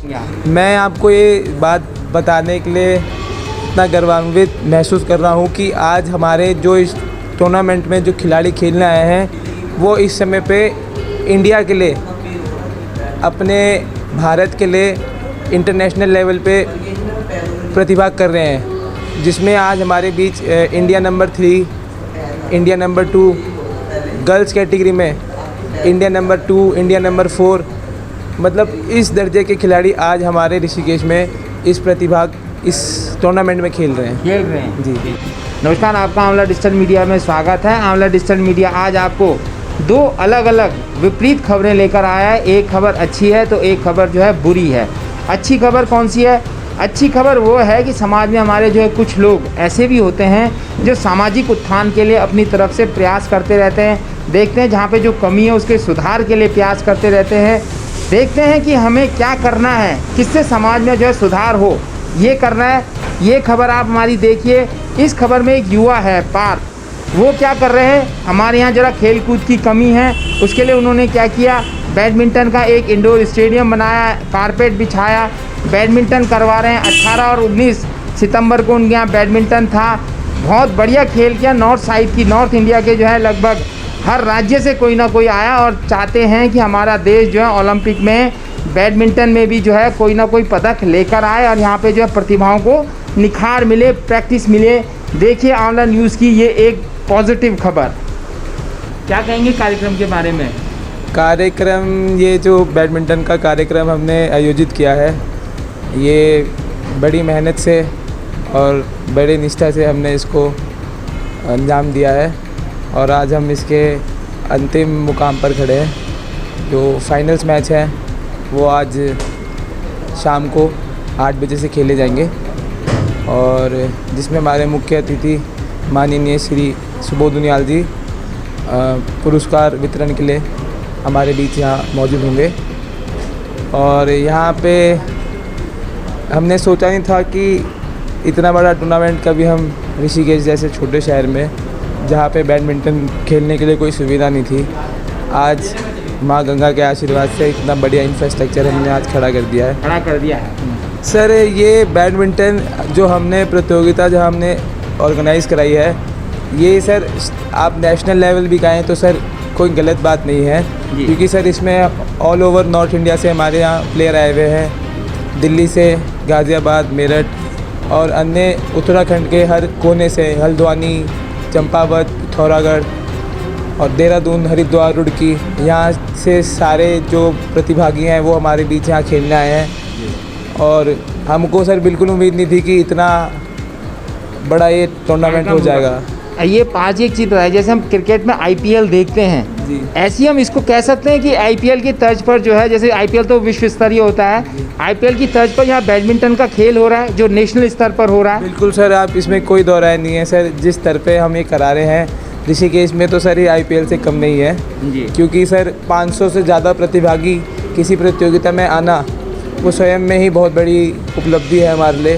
मैं आपको ये बात बताने के लिए इतना गौरवान्वित महसूस कर रहा हूँ कि आज हमारे जो इस टूर्नामेंट में जो खिलाड़ी खेलने आए हैं वो इस समय पे इंडिया के लिए, अपने भारत के लिए इंटरनेशनल लेवल पे प्रतिभा कर रहे हैं, जिसमें आज हमारे बीच India number 3, India number 2, girls category में इंडिया नंबर 2, इंडिया नंबर 4, मतलब इस दर्जे के खिलाड़ी आज हमारे ऋषिकेश में इस टूर्नामेंट में खेल रहे हैं जी। नमस्कार, आपका आंवला डिजिटल मीडिया में स्वागत है। आंवला डिजिटल मीडिया आज आपको दो अलग अलग विपरीत खबरें लेकर आया है। एक खबर अच्छी है तो एक खबर जो है बुरी है। अच्छी खबर कौन सी है? अच्छी खबर वो है कि समाज में हमारे जो है कुछ लोग ऐसे भी होते हैं जो सामाजिक उत्थान के लिए अपनी तरफ से प्रयास करते रहते हैं। देखते हैं जहाँ पे जो कमी है उसके सुधार के लिए प्रयास करते रहते हैं। देखते हैं कि हमें क्या करना है, किससे समाज में जो है सुधार हो, ये करना है। ये खबर आप हमारी देखिए। इस खबर में एक युवा है पार्थ, वो क्या कर रहे हैं, हमारे यहाँ ज़रा खेल कूद की कमी है, उसके लिए उन्होंने क्या किया, बैडमिंटन का एक इंडोर स्टेडियम बनाया, कारपेट बिछाया, बैडमिंटन करवा रहे हैं। 18 और 19 सितंबर को उनके यहाँ बैडमिंटन था। बहुत बढ़िया खेल किया। नॉर्थ साइड की, नॉर्थ इंडिया के जो है लगभग हर राज्य से कोई ना कोई आया और चाहते हैं कि हमारा देश जो है ओलंपिक में बैडमिंटन में भी जो है कोई ना कोई पदक लेकर आए और यहाँ पे जो है प्रतिभाओं को निखार मिले, प्रैक्टिस मिले। देखिए आंवला न्यूज़ की ये एक पॉजिटिव खबर। क्या कहेंगे कार्यक्रम के बारे में? कार्यक्रम, ये जो बैडमिंटन का कार्यक्रम हमने आयोजित किया है, ये बड़ी मेहनत से और बड़ी निष्ठा से हमने इसको अंजाम दिया है और आज हम इसके अंतिम मुकाम पर खड़े हैं। जो फाइनल्स मैच है वो आज शाम को 8 बजे से खेले जाएंगे और जिसमें हमारे मुख्य अतिथि माननीय श्री सुबोध उनियाल जी पुरस्कार वितरण के लिए हमारे बीच यहाँ मौजूद होंगे। और यहाँ पे हमने सोचा नहीं था कि इतना बड़ा टूर्नामेंट कभी हम ऋषिकेश जैसे छोटे शहर में, जहाँ पे बैडमिंटन खेलने के लिए कोई सुविधा नहीं थी, आज माँ गंगा के आशीर्वाद से इतना बढ़िया इंफ्रास्ट्रक्चर हमने आज खड़ा कर दिया है। सर, ये बैडमिंटन जो हमने प्रतियोगिता जो हमने ऑर्गेनाइज़ कराई है, ये सर आप नेशनल लेवल भी कहें तो सर कोई गलत बात नहीं है, क्योंकि सर इसमें ऑल ओवर नॉर्थ इंडिया से हमारे यहाँ प्लेयर आए हुए हैं। दिल्ली से, गाज़ियाबाद, मेरठ और अन्य उत्तराखंड के हर कोने से, हल्द्वानी, चंपावत, पिथौरागढ़ और देहरादून, हरिद्वार, रुड़की, यहाँ से सारे जो प्रतिभागी हैं वो हमारे बीच यहाँ खेलने आए हैं। और हमको सर बिल्कुल उम्मीद नहीं थी कि इतना बड़ा ये टूर्नामेंट हो जाएगा। ये 5 एक चीज़ है, जैसे हम क्रिकेट में IPL देखते हैं जी, ऐसी हम इसको कह सकते हैं कि IPL की तर्ज पर जो है, जैसे IPL तो विश्व स्तरीय होता है, IPL की तर्ज पर यहाँ बैडमिंटन का खेल हो रहा है जो नेशनल स्तर पर हो रहा है। बिल्कुल सर, आप इसमें कोई दो राय नहीं है सर। जिस स्तर पे हम ये करा रहे हैं ऋषिकेश में, तो सर ये IPL से कम नहीं है जी। क्योंकि सर 500 से ज़्यादा प्रतिभागी किसी प्रतियोगिता में आना, वो स्वयं में ही बहुत बड़ी उपलब्धि है हमारे लिए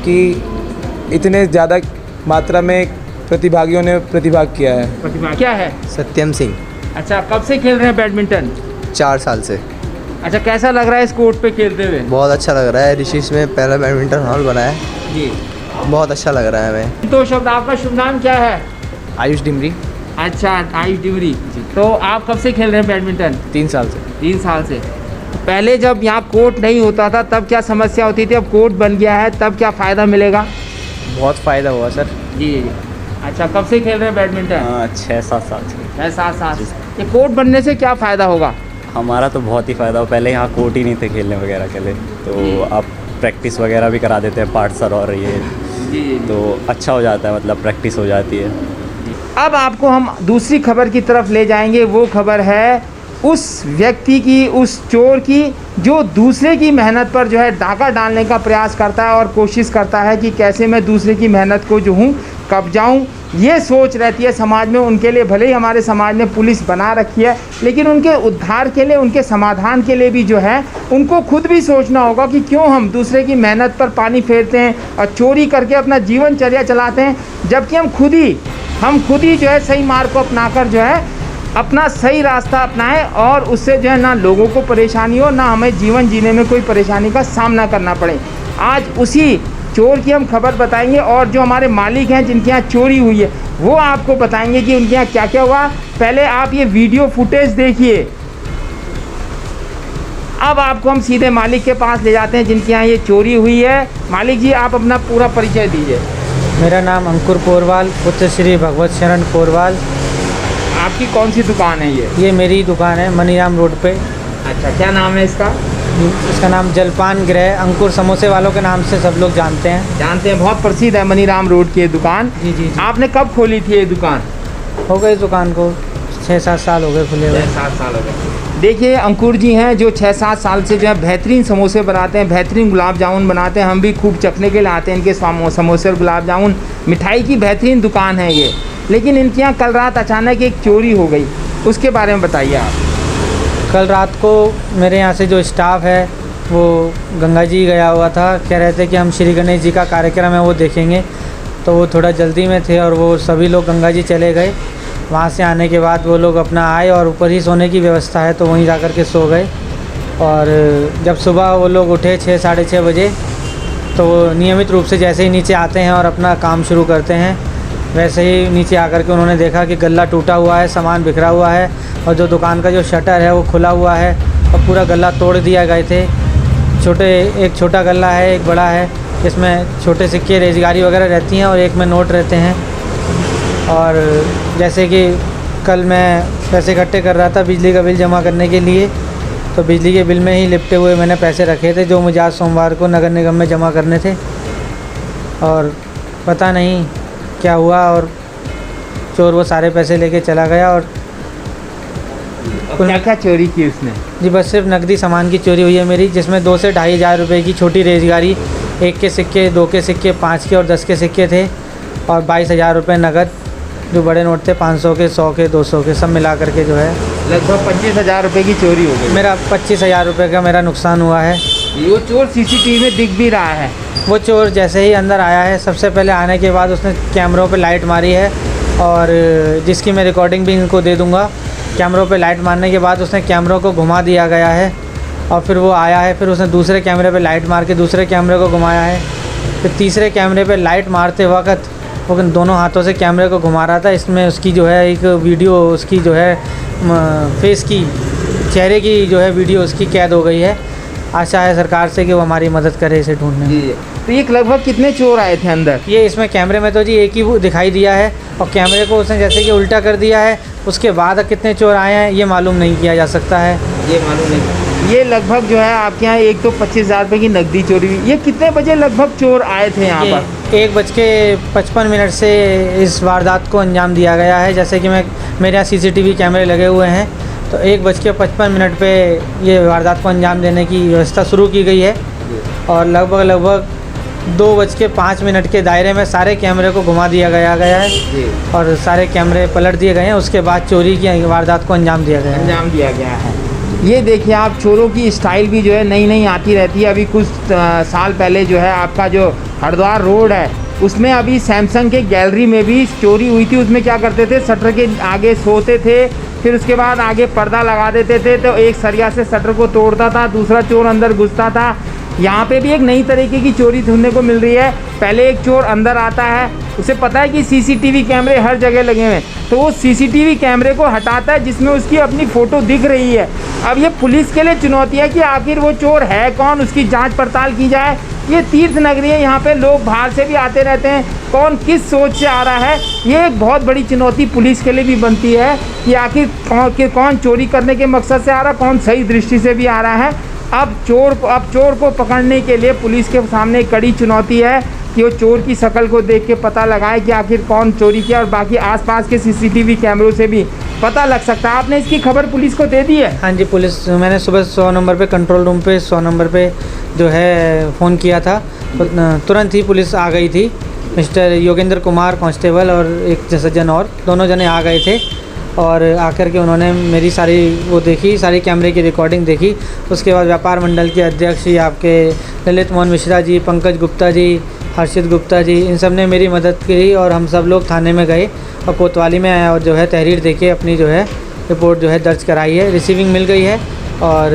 कि इतने ज़्यादा मात्रा में प्रतिभागियों ने प्रतिभाग किया है। प्रतिभा क्या है? सत्यम सिंह। अच्छा, कब से खेल रहे हैं बैडमिंटन? 4 साल से। अच्छा, कैसा लग रहा है इस कोर्ट पे खेलते हुए? बहुत अच्छा लग रहा है। ऋषिकेश में पहला बैडमिंटन हॉल बना है जी, बहुत अच्छा लग रहा है हमें। तो शब्द, आपका शुभ नाम क्या है? आयुष डिमरी। अच्छा, आयुष डिमरी। तो आप कब से खेल रहे हैं बैडमिंटन? 3 साल से। 3 साल से। पहले जब यहाँ कोर्ट नहीं होता था तब क्या समस्या होती थी, अब कोर्ट बन गया है तब क्या फ़ायदा मिलेगा? बहुत फ़ायदा हुआ सर जी। अच्छा, कब से खेल रहे हैं बैडमिंटन? 6-7 साल से। 6-7 साल। ये कोर्ट बनने से क्या फ़ायदा होगा? हमारा तो बहुत ही फ़ायदा हो। पहले यहाँ कोर्ट ही नहीं थे खेलने वगैरह के लिए, तो अब प्रैक्टिस वगैरह भी करा देते हैं पार्ट सर, और ये जी, तो अच्छा हो जाता है, मतलब प्रैक्टिस हो जाती है। अब आपको हम दूसरी खबर की तरफ ले जाएंगे। वो खबर है उस व्यक्ति की, उस चोर की, जो दूसरे की मेहनत पर जो है डाका डालने का प्रयास करता है और कोशिश करता है कि कैसे मैं दूसरे की मेहनत को जो हूँ कब्जाऊँ। ये सोच रहती है समाज में। उनके लिए भले ही हमारे समाज ने पुलिस बना रखी है, लेकिन उनके उद्धार के लिए, उनके समाधान के लिए भी जो है उनको खुद भी सोचना होगा कि क्यों हम दूसरे की मेहनत पर पानी फेरते हैं और चोरी करके अपना जीवनचर्या चलाते हैं, जबकि हम खुद ही जो है सही मार्ग को अपनाकर जो है अपना सही रास्ता अपनाएं और उससे जो है ना लोगों को परेशानी हो, ना हमें जीवन जीने में कोई परेशानी का सामना करना पड़े। आज उसी चोर की हम खबर बताएंगे और जो हमारे मालिक हैं जिनके यहाँ चोरी हुई है वो आपको बताएंगे कि उनके यहाँ क्या क्या हुआ। पहले आप ये वीडियो फुटेज देखिए। अब आपको हम सीधे मालिक के पास ले जाते हैं जिनके यहाँ ये चोरी हुई है। मालिक जी, आप अपना पूरा परिचय दीजिए। मेरा नाम अंकुर पोरवाल, पुत्र श्री भगवत शरण पोरवाल। आपकी कौन सी दुकान है ये? मेरी दुकान है मनीराम रोड पे। अच्छा, क्या नाम है इसका? इसका नाम जलपान गृह, अंकुर समोसे वालों के नाम से सब लोग जानते हैं। जानते हैं, बहुत प्रसिद्ध है मनीराम रोड की ये दुकान। जी जी जी। आपने कब खोली थी ये दुकान? हो गई दुकान को 6-7 साल हो गए खुले हुए। 7 साल हो गए। देखिए, अंकुर जी हैं जो 6-7 साल से जो है बेहतरीन समोसे बनाते हैं, बेहतरीन गुलाब जामुन बनाते हैं। हम भी खूब चखने के लिए आते हैं इनके समोसे और गुलाब जामुन। मिठाई की बेहतरीन दुकान है ये। लेकिन इनके यहाँ कल रात अचानक एक चोरी हो गई, उसके बारे में बताइए आप। कल रात को मेरे यहाँ से जो स्टाफ है वो गंगा जी गया हुआ था। कह रहे थे कि हम श्री गणेश जी का कार्यक्रम है वो देखेंगे, तो वो थोड़ा जल्दी में थे और वो सभी लोग गंगा जी चले गए। वहाँ से आने के बाद वो लोग अपना आए और ऊपर ही सोने की व्यवस्था है तो वहीं जा कर के सो गए। और जब सुबह वो लोग उठे 6-6:30 बजे तो वो नियमित रूप से जैसे ही नीचे आते हैं और अपना काम शुरू करते हैं, वैसे ही नीचे आकर के उन्होंने देखा कि गल्ला टूटा हुआ है, सामान बिखरा हुआ है और जो दुकान का जो शटर है वो खुला हुआ है और पूरा गल्ला तोड़ दिया गए थे। एक छोटा गल्ला है, एक बड़ा है, इसमें छोटे सिक्के रेजगारी वगैरह रहती हैं और एक में नोट रहते हैं। और जैसे कि कल मैं पैसे इकट्ठे कर रहा था बिजली का बिल जमा करने के लिए, तो बिजली के बिल में ही लिपटे हुए मैंने पैसे रखे थे जो मुझे आज सोमवार को नगर निगम में जमा करने थे। और पता नहीं क्या हुआ और चोर वो सारे पैसे लेके चला गया। और क्या क्या चोरी की उसने? जी बस सिर्फ नकदी सामान की चोरी हुई है मेरी, जिसमें 2 से ढाई हज़ार रुपये की छोटी रेजगारी, 1 के सिक्के, 2 के सिक्के, 5 के और 10 के सिक्के थे और 22,000 रुपये नकद जो बड़े नोट थे, 500 के, 100 के, 200 के, सब मिला करके जो है लगभग 25,000 रुपये की चोरी हो गई। मेरा 25,000 रुपये का मेरा नुकसान हुआ है। वो चोर सीसीटीवी में दिख भी रहा है। वो चोर जैसे ही अंदर आया है, सबसे पहले आने के बाद उसने कैमरों पे लाइट मारी है और जिसकी मैं रिकॉर्डिंग भी इनको दे दूँगा। कैमरों पे लाइट मारने के बाद उसने कैमरों को घुमा दिया गया है और फिर वो आया है, फिर उसने दूसरे कैमरे पे लाइट मार के दूसरे कैमरे को घुमाया है, फिर तीसरे कैमरे पे लाइट मारते वक्त वो दोनों हाथों से कैमरे को घुमा रहा था। इसमें उसकी जो है एक वीडियो, उसकी जो है फेस की, चेहरे की जो है वीडियो उसकी कैद हो गई है। आशा है सरकार से कि वो हमारी मदद करे इसे ढूंढने में। तो ये लगभग कितने चोर आए थे अंदर? ये इसमें कैमरे में तो जी एक ही वो दिखाई दिया है और कैमरे को उसने जैसे कि उल्टा कर दिया है, उसके बाद कितने चोर आए हैं ये मालूम नहीं किया जा सकता है। ये मालूम नहीं। ये लगभग जो है आपके यहाँ एक तो 25,000 रुपये की नकदी चोरी हुई। ये कितने बजे लगभग चोर आए थे यहाँ पर? 1:55 से इस वारदात को अंजाम दिया गया है। जैसे कि मेरे यहाँ CCTV कैमरे लगे हुए हैं, तो 1:55 पे ये वारदात को अंजाम देने की व्यवस्था शुरू की गई है और लगभग 2:05 के दायरे में सारे कैमरे को घुमा दिया गया है और सारे कैमरे पलट दिए गए हैं। उसके बाद चोरी की वारदात को अंजाम दिया गया है। ये देखिए आप, चोरों की स्टाइल भी जो है नई नई आती रहती है। अभी कुछ साल पहले जो है आपका जो हरिद्वार रोड है उसमें अभी सैमसंग के गैलरी में भी चोरी हुई थी। उसमें क्या करते थे, शटर के आगे सोते थे, फिर उसके बाद आगे पर्दा लगा देते थे, तो एक सरिया से शटर को तोड़ता था, दूसरा चोर अंदर घुसता था। यहाँ पे भी एक नई तरीके की चोरी सुनने को मिल रही है। पहले एक चोर अंदर आता है, उसे पता है कि CCTV कैमरे हर जगह लगे हुए हैं, तो वो CCTV कैमरे को हटाता है जिसमें उसकी अपनी फ़ोटो दिख रही है। अब ये पुलिस के लिए चुनौती है कि आखिर वो चोर है कौन, उसकी जांच पड़ताल की जाए। ये तीर्थ नगरी है, यहाँ पे लोग बाहर से भी आते रहते हैं, कौन किस सोच से आ रहा है, ये एक बहुत बड़ी चुनौती पुलिस के लिए भी बनती है कि आखिर कौन चोरी करने के मकसद से आ रहा है, कौन सही दृष्टि से भी आ रहा है। अब चोर को पकड़ने के लिए पुलिस के सामने एक कड़ी चुनौती है कि वो चोर की शक्ल को देख के पता लगाए कि आखिर कौन चोरी किया, और बाकी आसपास के CCTV कैमरों से भी पता लग सकता है। आपने इसकी खबर पुलिस को दे दी है? हाँ जी, पुलिस, मैंने सुबह 100 नंबर पे कंट्रोल रूम पे 100 नंबर पे जो है फ़ोन किया था, तो तुरंत ही पुलिस आ गई थी। मिस्टर योगेंद्र कुमार कांस्टेबल और एक सज्जन और, दोनों जने आ गए थे और आकर के उन्होंने मेरी सारी वो देखी, सारी कैमरे की रिकॉर्डिंग देखी। उसके बाद व्यापार मंडल के अध्यक्ष ही आपके ललित मोहन मिश्रा जी, पंकज गुप्ता जी, हर्षित गुप्ता जी, इन सब ने मेरी मदद की और हम सब लोग थाने में गए और कोतवाली में आया और जो है तहरीर देके अपनी जो है रिपोर्ट जो है दर्ज कराई है, रिसीविंग मिल गई है और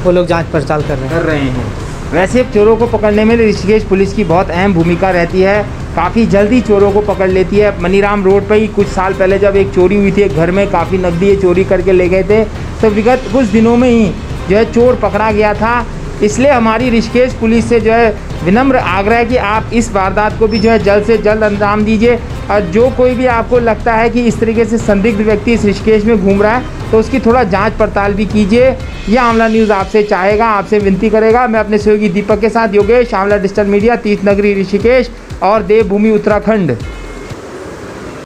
वो लोग जांच पड़ताल कर रहे हैं। वैसे चोरों को पकड़ने में ऋषिकेश पुलिस की बहुत अहम भूमिका रहती है, काफ़ी जल्दी चोरों को पकड़ लेती है। मनीराम रोड पर ही कुछ साल पहले जब एक चोरी हुई थी, एक घर में काफ़ी नकदी ये चोरी करके ले गए थे, तो विगत कुछ दिनों में ही जो है चोर पकड़ा गया था। इसलिए हमारी ऋषिकेश पुलिस से जो है विनम्र आग्रह है कि आप इस वारदात को भी जो है जल्द से जल्द अंजाम दीजिए, और जो कोई भी आपको लगता है कि इस तरीके से संदिग्ध व्यक्ति इस ऋषिकेश में घूम रहा है तो उसकी थोड़ा जांच पड़ताल भी कीजिए। यह आंवला न्यूज़ आपसे चाहेगा, आपसे विनती करेगा। मैं अपने सहयोगी दीपक के साथ योगेश, आंवला डिजिटल मीडिया, तीर्थ नगरी ऋषिकेश और देवभूमि उत्तराखंड।